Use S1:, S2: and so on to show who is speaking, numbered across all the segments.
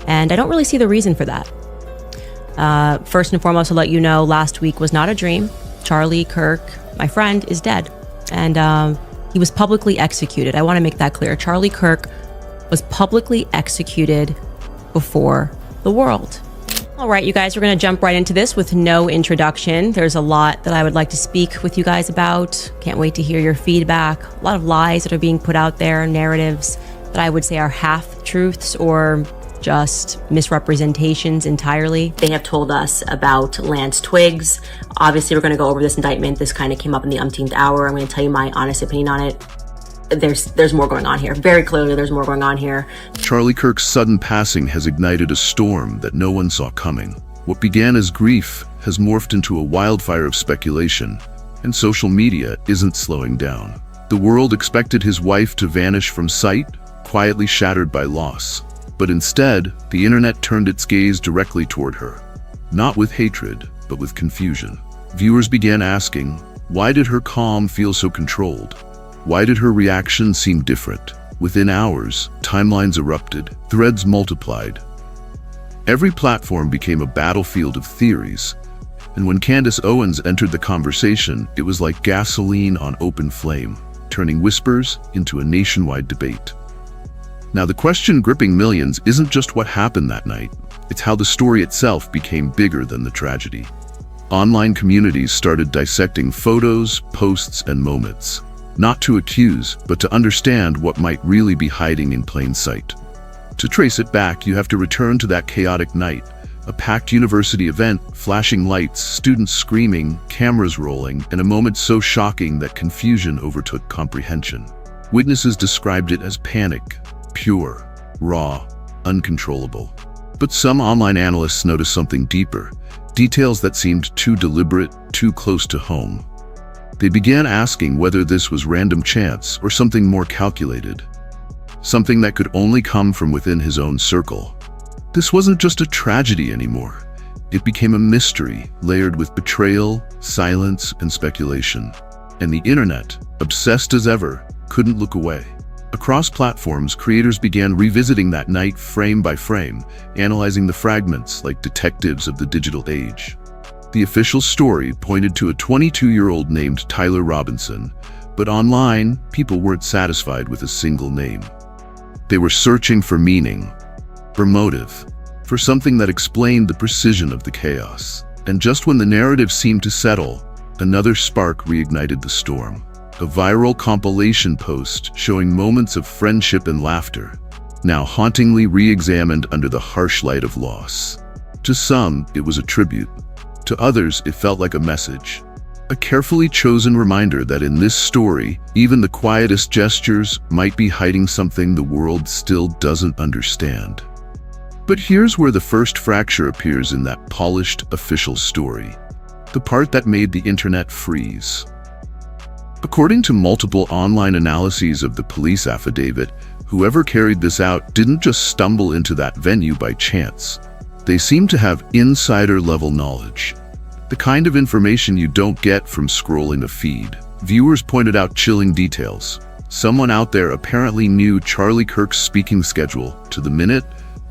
S1: And I don't really see the reason for that. First and foremost, to let you know, last week was not a dream. Charlie Kirk, my friend, is dead. And he was publicly executed. I want to make that clear. Charlie Kirk was publicly executed before the world. All right, you guys, we're going to jump right into this with no introduction. There's a lot that I would like to speak with you guys about. Can't wait to hear your feedback. A lot of lies that are being put out there, narratives that I would say are half-truths or just misrepresentations entirely. They have told us about Lance Twiggs. Obviously, we're going to go over this indictment. This kind of came up in the umpteenth hour. I'm going to tell you my honest opinion on it. There's more going on here. Very clearly, there's more going on here.
S2: Charlie Kirk's sudden passing has ignited a storm that no one saw coming. What began as grief has morphed into a wildfire of speculation, and social media isn't slowing down. The world expected his wife to vanish from sight, quietly shattered by loss. But instead, the internet turned its gaze directly toward her. Not with hatred, but with confusion. Viewers began asking, why did her calm feel so controlled? Why did her reaction seem different? Within hours, timelines erupted, threads multiplied. Every platform became a battlefield of theories, and when Candace Owens entered the conversation, it was like gasoline on open flame, turning whispers into a nationwide debate. Now, the question gripping millions isn't just what happened that night, it's how the story itself became bigger than the tragedy. Online communities started dissecting photos, posts, and moments, not to accuse, but to understand what might really be hiding in plain sight. To trace it back, you have to return to that chaotic night, a packed university event, flashing lights, students screaming, cameras rolling, and a moment so shocking that confusion overtook comprehension. Witnesses described it as panic. Pure, raw, uncontrollable. But some online analysts noticed something deeper, details that seemed too deliberate, too close to home. They began asking whether this was random chance or something more calculated, something that could only come from within his own circle. This wasn't just a tragedy anymore. It became a mystery, layered with betrayal, silence, and speculation. And the internet, obsessed as ever, couldn't look away. Across platforms, creators began revisiting that night frame by frame, analyzing the fragments like detectives of the digital age. The official story pointed to a 22-year-old named Tyler Robinson, but online, people weren't satisfied with a single name. They were searching for meaning, for motive, for something that explained the precision of the chaos. And just when the narrative seemed to settle, another spark reignited the storm. A viral compilation post showing moments of friendship and laughter, now hauntingly re-examined under the harsh light of loss. To some, it was a tribute. To others, it felt like a message. A carefully chosen reminder that in this story, even the quietest gestures might be hiding something the world still doesn't understand. But here's where the first fracture appears in that polished, official story. The part that made the internet freeze. According to multiple online analyses of the police affidavit, whoever carried this out didn't just stumble into that venue by chance. They seemed to have insider-level knowledge. The kind of information you don't get from scrolling a feed. Viewers pointed out chilling details. Someone out there apparently knew Charlie Kirk's speaking schedule to the minute,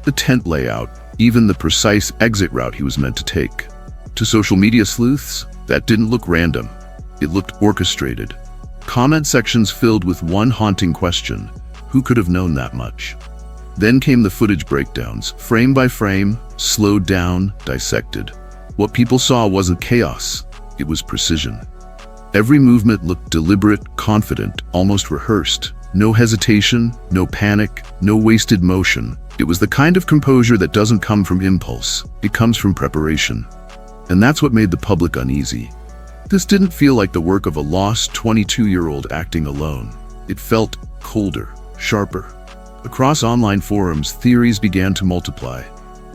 S2: the tent layout, even the precise exit route he was meant to take. To social media sleuths, that didn't look random. It looked orchestrated. Comment sections filled with one haunting question: who could have known that much? Then came the footage breakdowns, frame by frame, slowed down, dissected. What people saw wasn't chaos, it was precision. Every movement looked deliberate, confident, almost rehearsed. No hesitation, no panic, no wasted motion. It was the kind of composure that doesn't come from impulse, it comes from preparation. And that's what made the public uneasy. This didn't feel like the work of a lost 22-year-old acting alone. It felt colder, sharper. Across online forums, theories began to multiply.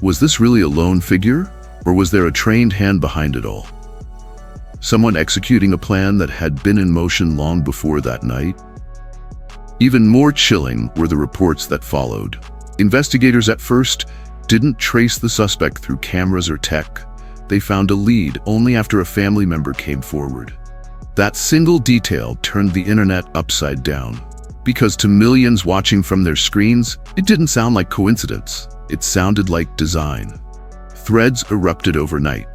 S2: Was this really a lone figure? Or was there a trained hand behind it all? Someone executing a plan that had been in motion long before that night? Even more chilling were the reports that followed. Investigators at first didn't trace the suspect through cameras or tech. They found a lead only after a family member came forward. That single detail turned the internet upside down. Because to millions watching from their screens, it didn't sound like coincidence. It sounded like design. Threads erupted overnight.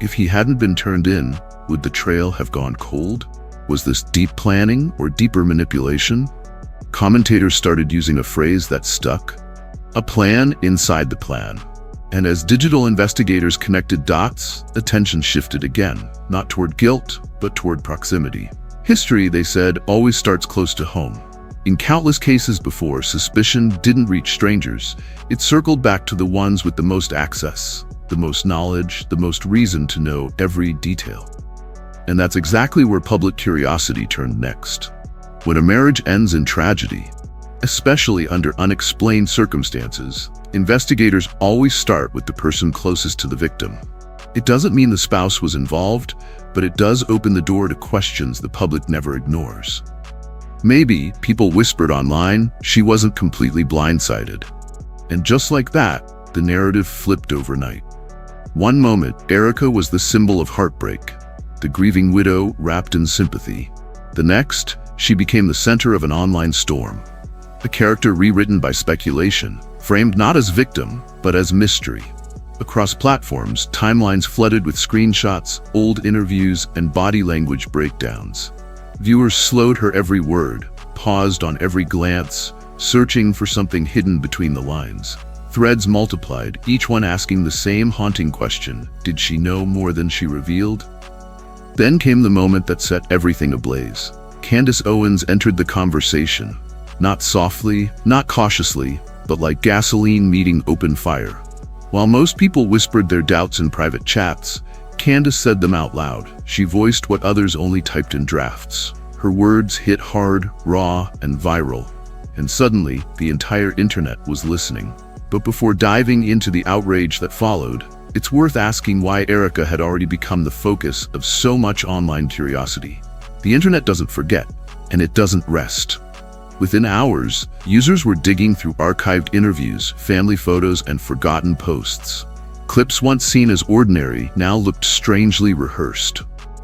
S2: If he hadn't been turned in, would the trail have gone cold? Was this deep planning or deeper manipulation? Commentators started using a phrase that stuck: a plan inside the plan. And as digital investigators connected dots, attention shifted again, not toward guilt, but toward proximity. History, they said, always starts close to home. In countless cases before, suspicion didn't reach strangers. It circled back to the ones with the most access, the most knowledge, the most reason to know every detail. And that's exactly where public curiosity turned next. When a marriage ends in tragedy, especially under unexplained circumstances, investigators always start with the person closest to the victim. It doesn't mean the spouse was involved, but it does open the door to questions the public never ignores. Maybe, people whispered online, she wasn't completely blindsided. And just like that, the narrative flipped overnight. One moment, Erica was the symbol of heartbreak, the grieving widow wrapped in sympathy. The next, she became the center of an online storm. A character rewritten by speculation, framed not as victim, but as mystery. Across platforms, timelines flooded with screenshots, old interviews, and body language breakdowns. Viewers slowed her every word, paused on every glance, searching for something hidden between the lines. Threads multiplied, each one asking the same haunting question: did she know more than she revealed? Then came the moment that set everything ablaze. Candace Owens entered the conversation. Not softly, not cautiously, but like gasoline meeting open fire. While most people whispered their doubts in private chats, Candace said them out loud. She voiced what others only typed in drafts. Her words hit hard, raw, and viral. And suddenly, the entire internet was listening. But before diving into the outrage that followed, it's worth asking why Erica had already become the focus of so much online curiosity. The internet doesn't forget, and it doesn't rest. Within hours, users were digging through archived interviews, family photos, and forgotten posts. Clips once seen as ordinary now looked strangely rehearsed.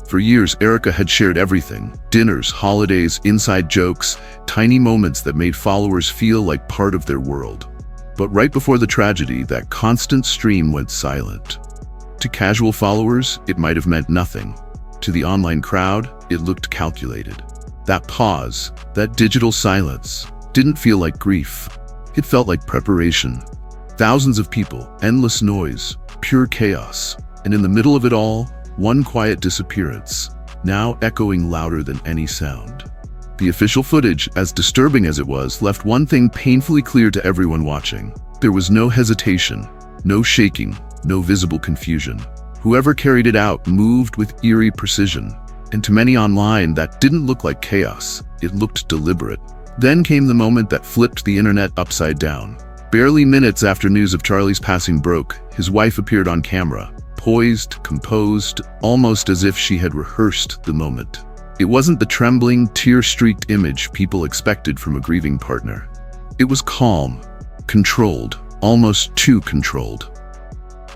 S2: For years, Erica had shared everything: dinners, holidays, inside jokes, tiny moments that made followers feel like part of their world. But right before the tragedy, that constant stream went silent. To casual followers, it might have meant nothing. To the online crowd, it looked calculated. That pause, that digital silence, didn't feel like grief. It felt like preparation. Thousands of people, endless noise, pure chaos. And in the middle of it all, one quiet disappearance, now echoing louder than any sound. The official footage, as disturbing as it was, left one thing painfully clear to everyone watching. There was no hesitation, no shaking, no visible confusion. Whoever carried it out moved with eerie precision. And to many online, that didn't look like chaos. It looked deliberate. Then came the moment that flipped the internet upside down. Barely minutes after news of Charlie's passing broke, his wife appeared on camera, poised, composed, almost as if she had rehearsed the moment. It wasn't the trembling, tear-streaked image people expected from a grieving partner. It was calm, controlled, almost too controlled.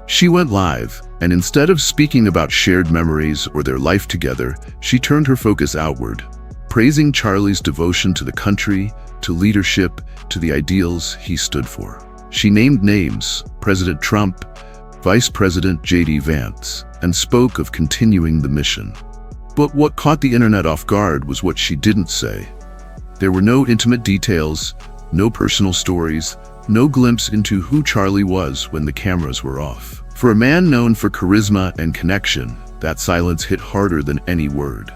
S2: She went live, and instead of speaking about shared memories or their life together, she turned her focus outward, praising Charlie's devotion to the country, to leadership, to the ideals he stood for. She named names: President Trump, Vice President J.D. Vance, and spoke of continuing the mission. But what caught the internet off guard was what she didn't say. There were no intimate details, no personal stories, no glimpse into who Charlie was when the cameras were off. For a man known for charisma and connection, that silence hit harder than any word.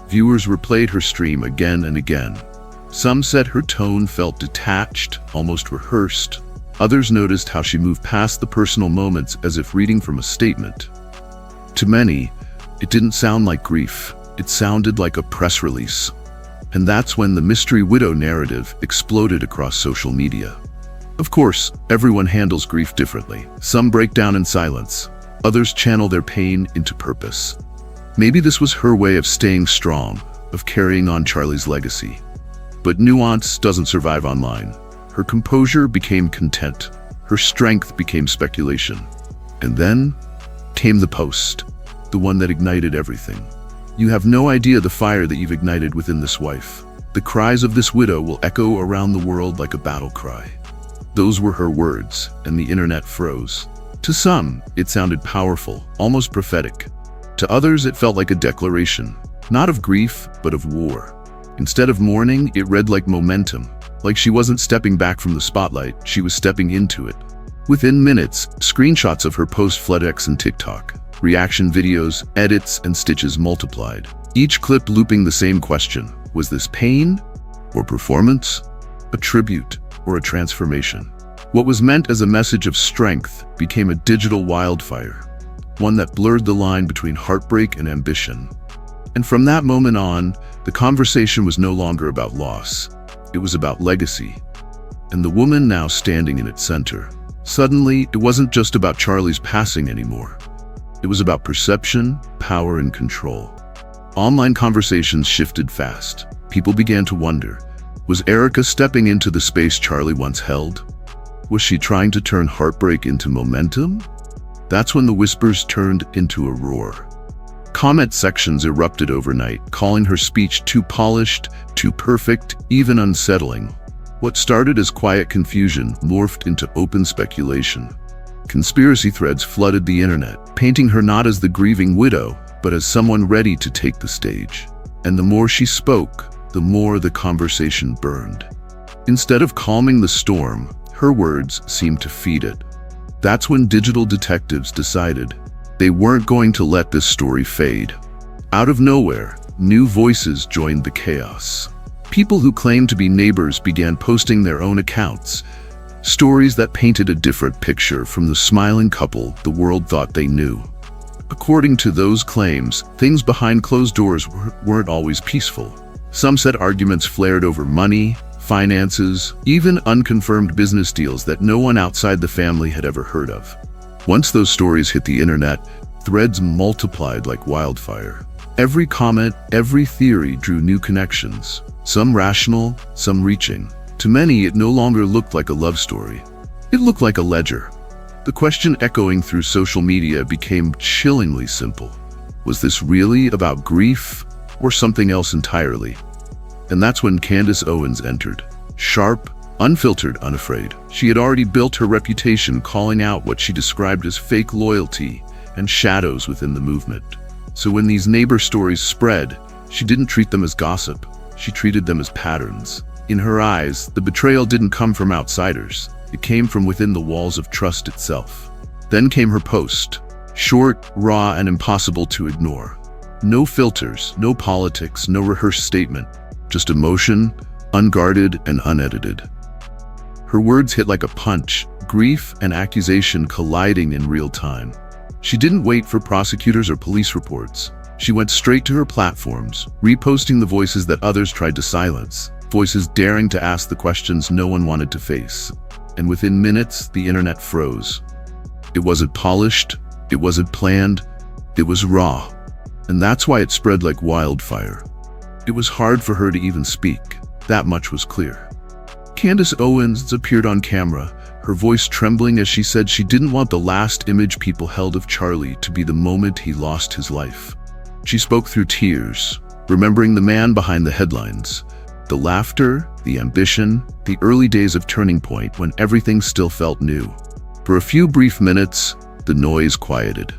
S2: Viewers replayed her stream again and again. Some said her tone felt detached, almost rehearsed. Others noticed how she moved past the personal moments as if reading from a statement. To many, it didn't sound like grief. It sounded like a press release. And that's when the mystery widow narrative exploded across social media. Of course, everyone handles grief differently. Some break down in silence. Others channel their pain into purpose. Maybe this was her way of staying strong, of carrying on Charlie's legacy. But nuance doesn't survive online. Her composure became content. Her strength became speculation. And then came the post, the one that ignited everything. You have no idea the fire that you've ignited within this wife. The The cries of this widow will echo around the world like a battle cry. Those were her words, and the internet froze. To some, it sounded powerful, almost prophetic. To others, it felt like a declaration, not of grief, but of war. Instead of mourning, it read like momentum, like she wasn't stepping back from the spotlight, she was stepping into it. Within minutes, screenshots of her post flooded X and TikTok. Reaction videos, edits, and stitches multiplied. Each clip looping the same question: was this pain or performance? A tribute or a transformation? What was meant as a message of strength became a digital wildfire, one that blurred the line between heartbreak and ambition. And from that moment on, the conversation was no longer about loss. It was about legacy. And the woman now standing in its center. Suddenly, it wasn't just about Charlie's passing anymore. It was about perception, power, and control. Online conversations shifted fast. People began to wonder, was Erica stepping into the space Charlie once held? Was she trying to turn heartbreak into momentum? That's when the whispers turned into a roar. Comment sections erupted overnight, calling her speech too polished, too perfect, even unsettling. What started as quiet confusion morphed into open speculation. Conspiracy threads flooded the internet, painting her not as the grieving widow, but as someone ready to take the stage. And the more she spoke, the more the conversation burned. Instead of calming the storm, her words seemed to feed it. That's when digital detectives decided they weren't going to let this story fade. Out of nowhere, new voices joined the chaos. People who claimed to be neighbors began posting their own accounts, stories that painted a different picture from the smiling couple the world thought they knew. According to those claims, things behind closed doors weren't always peaceful. Some said arguments flared over money, finances, even unconfirmed business deals that no one outside the family had ever heard of. Once those stories hit the internet, threads multiplied like wildfire. Every comment, every theory drew new connections, some rational, some reaching. To many, it no longer looked like a love story. It looked like a ledger. The question echoing through social media became chillingly simple. Was this really about grief or something else entirely? And that's when Candace Owens entered. Sharp, unfiltered, unafraid. She had already built her reputation calling out what she described as fake loyalty and shadows within the movement. So when these neighbor stories spread, she didn't treat them as gossip. She treated them as patterns. In her eyes, the betrayal didn't come from outsiders. It came from within the walls of trust itself. Then came her post. Short, raw, and impossible to ignore. No filters, no politics, no rehearsed statement. Just emotion, unguarded and unedited. Her words hit like a punch, grief and accusation colliding in real time. She didn't wait for prosecutors or police reports. She went straight to her platforms, reposting the voices that others tried to silence, voices daring to ask the questions no one wanted to face. And within minutes, the internet froze. It wasn't polished, it wasn't planned, it was raw. And that's why it spread like wildfire. It was hard for her to even speak. That much was clear. Candace Owens appeared on camera, her voice trembling as she said she didn't want the last image people held of Charlie to be the moment he lost his life. She spoke through tears, remembering the man behind the headlines, the laughter, the ambition, the early days of Turning Point when everything still felt new. For a few brief minutes, the noise quieted.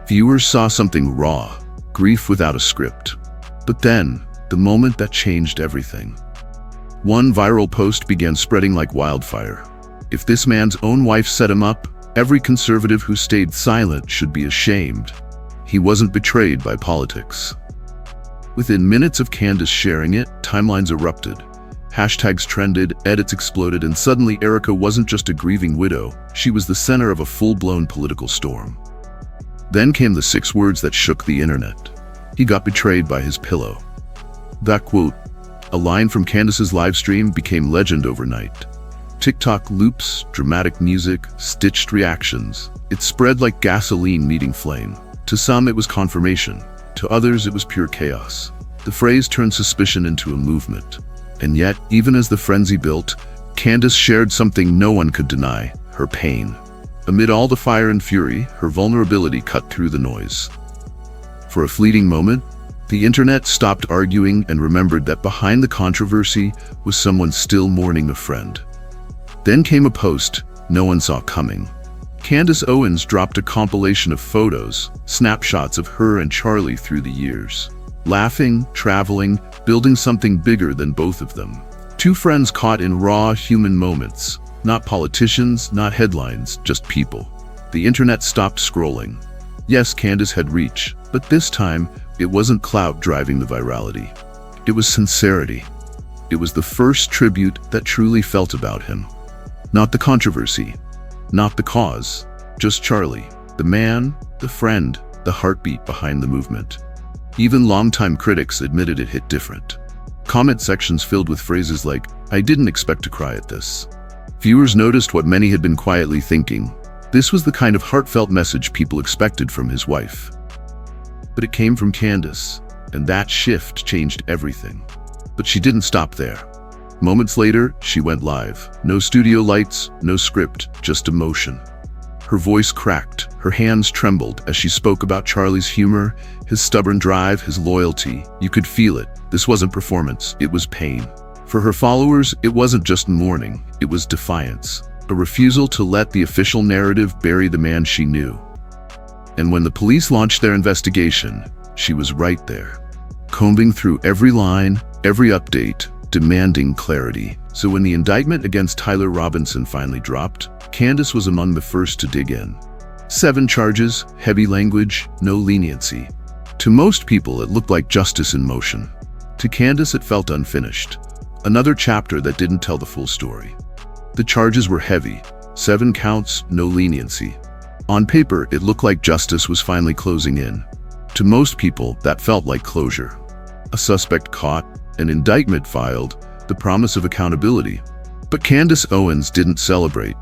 S2: Viewers saw something raw, grief without a script. But then, the moment that changed everything. One viral post began spreading like wildfire. If this man's own wife set him up, every conservative who stayed silent should be ashamed. He wasn't betrayed by politics. Within minutes of Candace sharing it, timelines erupted. Hashtags trended, edits exploded, and suddenly Erica wasn't just a grieving widow, she was the center of a full-blown political storm. Then came the 6 words that shook the internet. He got betrayed by his pillow. That quote, a line from Candace's livestream, became legend overnight. TikTok loops, dramatic music, stitched reactions. It spread like gasoline meeting flame. To some, it was confirmation. To others, it was pure chaos. The phrase turned suspicion into a movement. And yet, even as the frenzy built, Candace shared something no one could deny, her pain. Amid all the fire and fury, her vulnerability cut through the noise. For a fleeting moment, The internet stopped arguing and remembered that behind the controversy was someone still mourning a friend. Then came a post no one saw coming. Candace Owens dropped a compilation of photos, snapshots of her and Charlie through the years. Laughing, traveling, building something bigger than both of them. Two friends caught in raw human moments. Not politicians, not headlines, just people. The internet stopped scrolling. Yes, Candace had reach, but this time, it wasn't clout driving the virality. It was sincerity. It was the first tribute that truly felt about him. Not the controversy, not the cause, just Charlie, the man, the friend, the heartbeat behind the movement. Even longtime critics admitted it hit different. Comment sections filled with phrases like, "I didn't expect to cry at this." Viewers noticed what many had been quietly thinking. This was the kind of heartfelt message people expected from his wife. But it came from Candace, and that shift changed everything. But she didn't stop there. Moments later, she went live. No studio lights, no script, just emotion. Her voice cracked, her hands trembled as she spoke about Charlie's humor, his stubborn drive, his loyalty. You could feel it. This wasn't performance, it was pain. For her followers, it wasn't just mourning, it was defiance. A refusal to let the official narrative bury the man she knew. And when the police launched their investigation, she was right there, combing through every line, every update, demanding clarity. So when the indictment against Tyler Robinson finally dropped, Candace was among the first to dig in. 7 charges, heavy language, no leniency. To most people, it looked like justice in motion. To Candace, it felt unfinished. Another chapter that didn't tell the full story. The charges were heavy, 7 counts, no leniency. On paper, it looked like justice was finally closing in. To most people, that felt like closure. A suspect caught, an indictment filed, the promise of accountability. But Candace Owens didn't celebrate.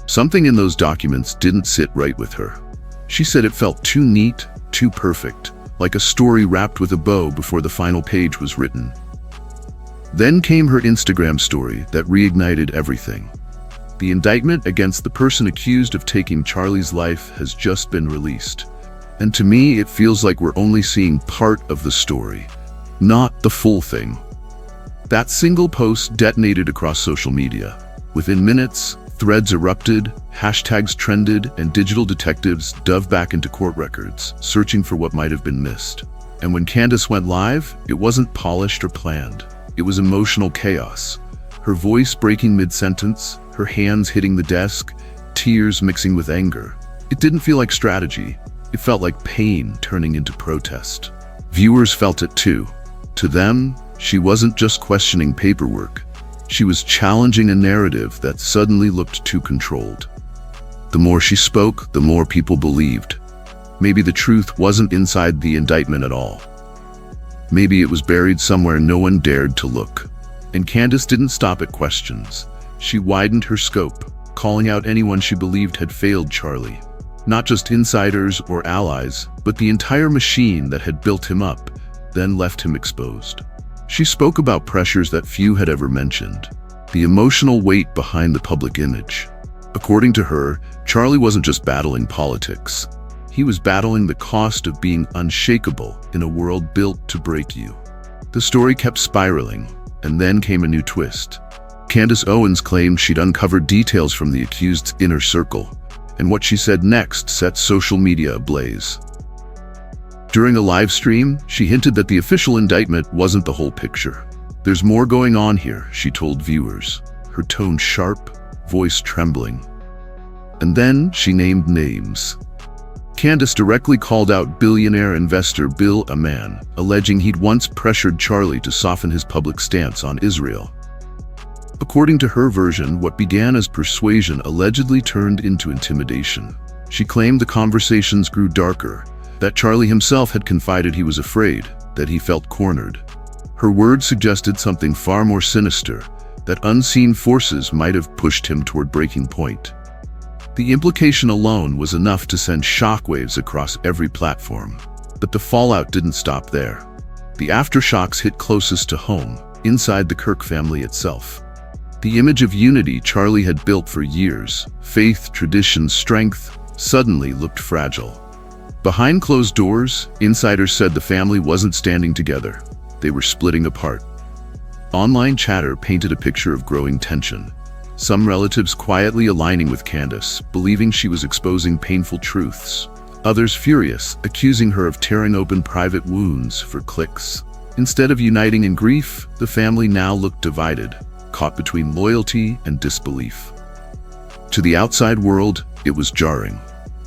S2: Something in those documents didn't sit right with her. She said it felt too neat, too perfect, like a story wrapped with a bow before the final page was written. Then came her Instagram story that reignited everything. The indictment against the person accused of taking Charlie's life has just been released. And to me, it feels like we're only seeing part of the story, not the full thing. That single post detonated across social media. Within minutes, threads erupted, hashtags trended, and digital detectives dove back into court records, searching for what might have been missed. And when Candace went live, it wasn't polished or planned. It was emotional chaos. Her voice breaking mid-sentence, her hands hitting the desk, tears mixing with anger. It didn't feel like strategy. It felt like pain turning into protest. Viewers felt it too. To them, she wasn't just questioning paperwork. She was challenging a narrative that suddenly looked too controlled. The more she spoke, the more people believed. Maybe the truth wasn't inside the indictment at all. Maybe it was buried somewhere no one dared to look. And Candace didn't stop at questions. She widened her scope, calling out anyone she believed had failed Charlie. Not just insiders or allies, but the entire machine that had built him up, then left him exposed. She spoke about pressures that few had ever mentioned. The emotional weight behind the public image. According to her, Charlie wasn't just battling politics. He was battling the cost of being unshakable in a world built to break you. The story kept spiraling, and then came a new twist. Candace Owens claimed she'd uncovered details from the accused's inner circle, and what she said next set social media ablaze. During a live stream, she hinted that the official indictment wasn't the whole picture. "There's more going on here," she told viewers, her tone sharp, voice trembling. And then she named names. Candace directly called out billionaire investor Bill Amann, alleging he'd once pressured Charlie to soften his public stance on Israel. According to her version, what began as persuasion allegedly turned into intimidation. She claimed the conversations grew darker, that Charlie himself had confided he was afraid, that he felt cornered. Her words suggested something far more sinister, that unseen forces might have pushed him toward breaking point. The implication alone was enough to send shockwaves across every platform. But the fallout didn't stop there. The aftershocks hit closest to home, inside the Kirk family itself. The image of unity Charlie had built for years, faith, tradition, strength, suddenly looked fragile. Behind closed doors, insiders said the family wasn't standing together. They were splitting apart. Online chatter painted a picture of growing tension. Some relatives quietly aligning with Candace, believing she was exposing painful truths. Others furious, accusing her of tearing open private wounds for clicks. Instead of uniting in grief, the family now looked divided, caught between loyalty and disbelief. To the outside world, it was jarring.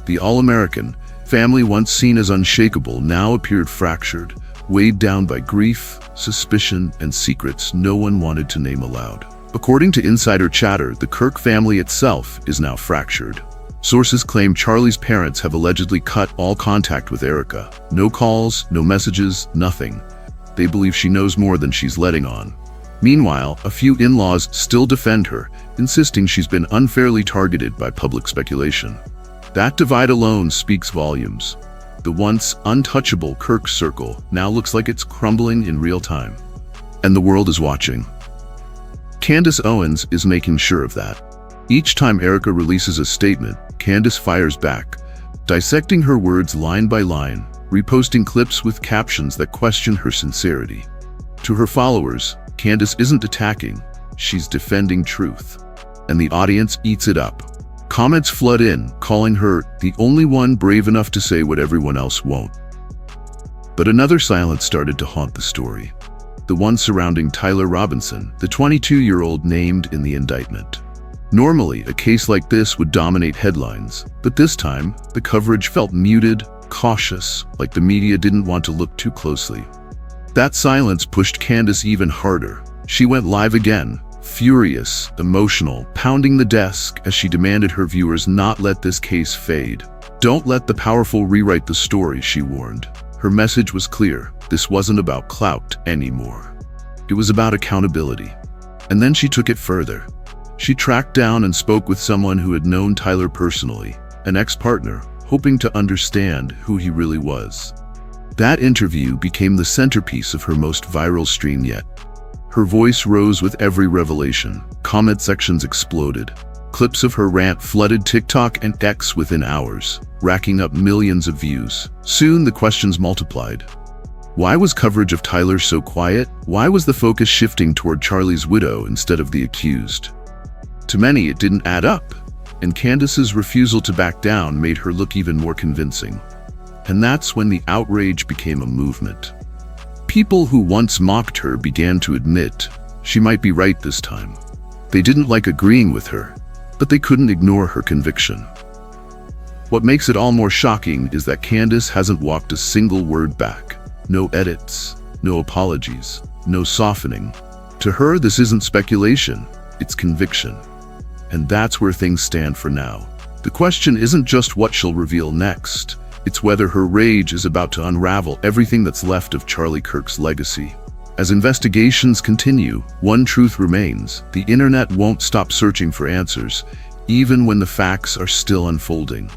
S2: The all-American family, once seen as unshakable, now appeared fractured, weighed down by grief, suspicion, and secrets no one wanted to name aloud. According to insider chatter, the Kirk family itself is now fractured. Sources claim Charlie's parents have allegedly cut all contact with Erica. No calls, no messages, nothing. They believe she knows more than she's letting on. Meanwhile, a few in-laws still defend her, insisting she's been unfairly targeted by public speculation. That divide alone speaks volumes. The once untouchable Kirk circle now looks like it's crumbling in real time. And the world is watching. Candace Owens is making sure of that. Each time Erica releases a statement, Candace fires back, dissecting her words line by line, reposting clips with captions that question her sincerity. To her followers, Candace isn't attacking, she's defending truth. And the audience eats it up. Comments flood in, calling her the only one brave enough to say what everyone else won't. But another silence started to haunt the story. The one surrounding Tyler Robinson, the 22-year-old named in the indictment. Normally, a case like this would dominate headlines, but this time, the coverage felt muted, cautious, like the media didn't want to look too closely. That silence pushed Candace even harder. She went live again, furious, emotional, pounding the desk as she demanded her viewers not let this case fade. Don't let the powerful rewrite the story, she warned. Her message was clear. This wasn't about clout anymore. It was about accountability. And then she took it further. She tracked down and spoke with someone who had known Tyler personally, an ex-partner, hoping to understand who he really was. That interview became the centerpiece of her most viral stream yet. Her voice rose with every revelation. Comment sections exploded. Clips of her rant flooded TikTok and X within hours, racking up millions of views. Soon the questions multiplied. Why was coverage of Tyler so quiet? Why was the focus shifting toward Charlie's widow instead of the accused? To many, it didn't add up, and Candace's refusal to back down made her look even more convincing. And that's when the outrage became a movement. People who once mocked her began to admit she might be right this time. They didn't like agreeing with her, but they couldn't ignore her conviction. What makes it all more shocking is that Candace hasn't walked a single word back. No edits, no apologies, no softening. To her, this isn't speculation, it's conviction. And that's where things stand for now. The question isn't just what she'll reveal next. It's whether her rage is about to unravel everything that's left of Charlie Kirk's legacy. As investigations continue, one truth remains: the internet won't stop searching for answers, even when the facts are still unfolding.